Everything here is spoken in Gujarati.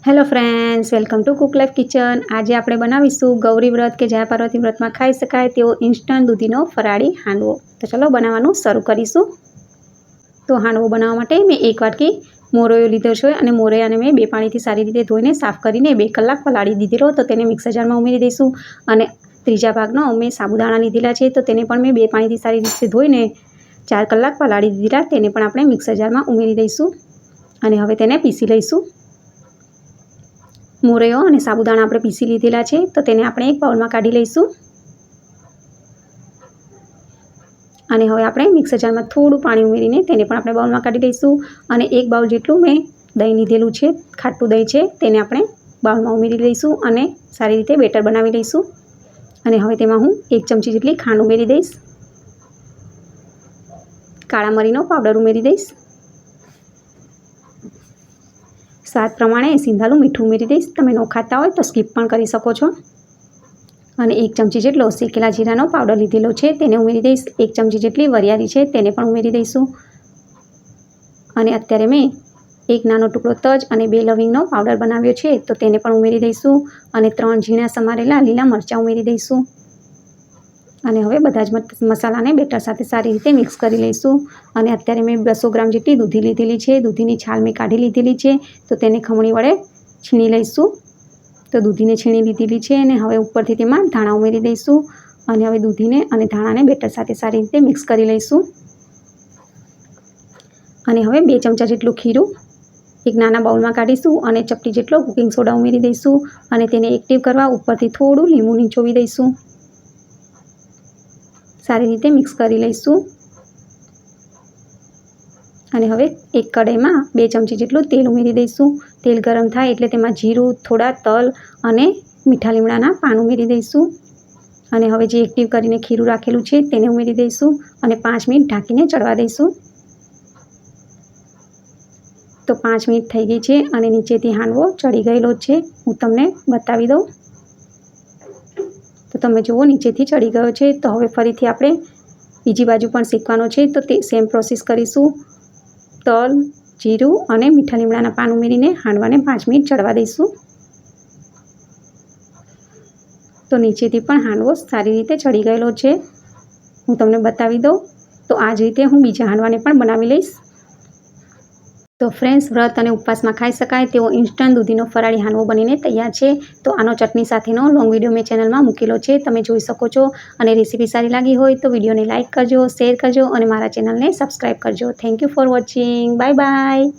Hello friends, welcome to cook life kitchen. આજે આપણે બનાવીશું ગૌરી વ્રત કે જયા પાર્વતી વ્રતમાં ખાઈ શકાય તેવો ઇન્સ્ટન્ટ દૂધીનો ફરાળી હાંડવો। તો ચલો બનાવવાનું શરૂ કરીશું। તો હાંડવો બનાવવા માટે મેં 1 વાટકી મોરૈયો લીધો છે અને મોરૈયાને મેં 2 પાણીથી સારી રીતે ધોઈને સાફ કરીને 2 કલાક પલાળી દીધેલો। તો તેને મિક્સર જારમાં ઉમેરી દઈશું અને ત્રીજા ભાગનો મેં સાબુદાણા લીધેલા છે, તો તેને પણ મેં 2 પાણીથી સારી રીતે ધોઈને 4 કલાક પલાળી દીધેલા। તેને પણ આપણે મિક્સર જારમાં ઉમેરી દઈશું અને હવે તેને પીસી લઈશું। મોરૈયો અને સાબુદાણા આપણે પીસી લીધેલા છે, તો તેને આપણે એક બાઉલમાં કાઢી લઈશું અને હવે આપણે મિક્સર જારમાં થોડું પાણી ઉમેરીને તેને પણ આપણે બાઉલમાં કાઢી લઈશું અને 1 બાઉલ જેટલું મેં દહીં લીધેલું છે, ખાટું દહીં છે, તેને આપણે બાઉલમાં ઉમેરી લઈશું અને સારી રીતે બેટર બનાવી લઈશું। અને હવે તેમાં હું 1 ચમચી જેટલી ખાંડ ઉમેરી દઈશ, કાળા મરીનો પાવડર ઉમેરી દઈશ, સ્વાદ પ્રમાણે સિંધાલું મીઠું ઉમેરી દઈશ। તમે ન ખાતા હોય તો સ્કીપ પણ કરી શકો છો। અને 1 ચમચી જેટલો શેકેલા જીરાનો પાવડર લીધેલો છે, તેને ઉમેરી દઈશ। 1 ચમચી જેટલી વરિયાળી છે, તેને પણ ઉમેરી દઈશું અને અત્યારે મેં 1 નાનો ટુકડો તજ અને 2 લવિંગનો પાવડર બનાવ્યો છે, તો તેને પણ ઉમેરી દઈશું અને 3 ઝીણા સમારેલા લીલા મરચાં ઉમેરી દઈશું અને હવે બધા જ મસાલાને બેટર સાથે સારી રીતે મિક્સ કરી લઈશું। અને અત્યારે મેં 200 ગ્રામ જેટલી દૂધી લીધેલી છે, દૂધીની છાલ મેં કાઢી લીધેલી છે, તો તેને ખમણી વડે છીણી લઈશું। તો દૂધીને છીણી લીધેલી છે અને હવે ઉપરથી તેમાં ધાણા ઉમેરી દઈશું અને હવે દૂધીને અને ધાણાને બેટર સાથે સારી રીતે મિક્સ કરી લઈશું। અને હવે 2 ચમચા જેટલું ખીરું એક નાના બાઉલમાં કાઢીશું અને ચપટી જેટલો કુકિંગ સોડા ઉમેરી દઈશું અને તેને એક્ટિવ કરવા ઉપરથી થોડું લીંબુ નીચોવી દઈશું। સારી રીતે મિક્સ કરી લઈશું અને હવે એક કઢાઈમાં 2 ચમચી જેટલું તેલ ઉમેરી દઈશું। તેલ ગરમ થાય એટલે તેમાં જીરું, થોડા તલ અને મીઠા લીમડાના પાન ઉમેરી દઈશું અને હવે જે એક્ટિવ કરીને ખીરું રાખેલું છે તેને ઉમેરી દઈશું અને 5 મિનિટ ઢાંકીને ચડવા દઈશું। તો 5 મિનિટ થઈ ગઈ છે અને નીચેથી હાંડવો ચડી ગયેલો છે, હું તમને બતાવી દઉં। તો તમે જુઓ નીચેથી ચડી ગયો છે। તો હવે ફરીથી આપણે બીજી બાજુ પણ શેકવાનો છે, તો તે સેમ પ્રોસેસ કરીશું। તલ, જીરું અને મીઠા લીમડાના પાન ઉમેરીને હાંડવાને 5 મિનિટ ચડવા દઈશું। તો નીચેથી પણ હાંડવો સારી રીતે ચડી ગયેલો છે, હું તમને બતાવી દઉં। તો આ જ રીતે હું બીજા હાંડવાને પણ બનાવી લઈશ। તો ફ્રેન્ડ્સ, વ્રત અને ઉપવાસમાં ખાઈ શકાય તેવો ઇન્સ્ટન્ટ દૂધીનો ફરાળી હાંડવો બનીને તૈયાર છે। તો આનો ચટણી સાથેનો લોંગ વિડીયો મેં ચેનલમાં મૂકેલો છે, તમે જોઈ શકો છો। અને રેસીપી સારી લાગી હોય તો વિડીયોને લાઇક કરજો, શેર કરજો અને મારા ચેનલને સબસ્ક્રાઈબ કરજો। Thank you for watching, bye bye.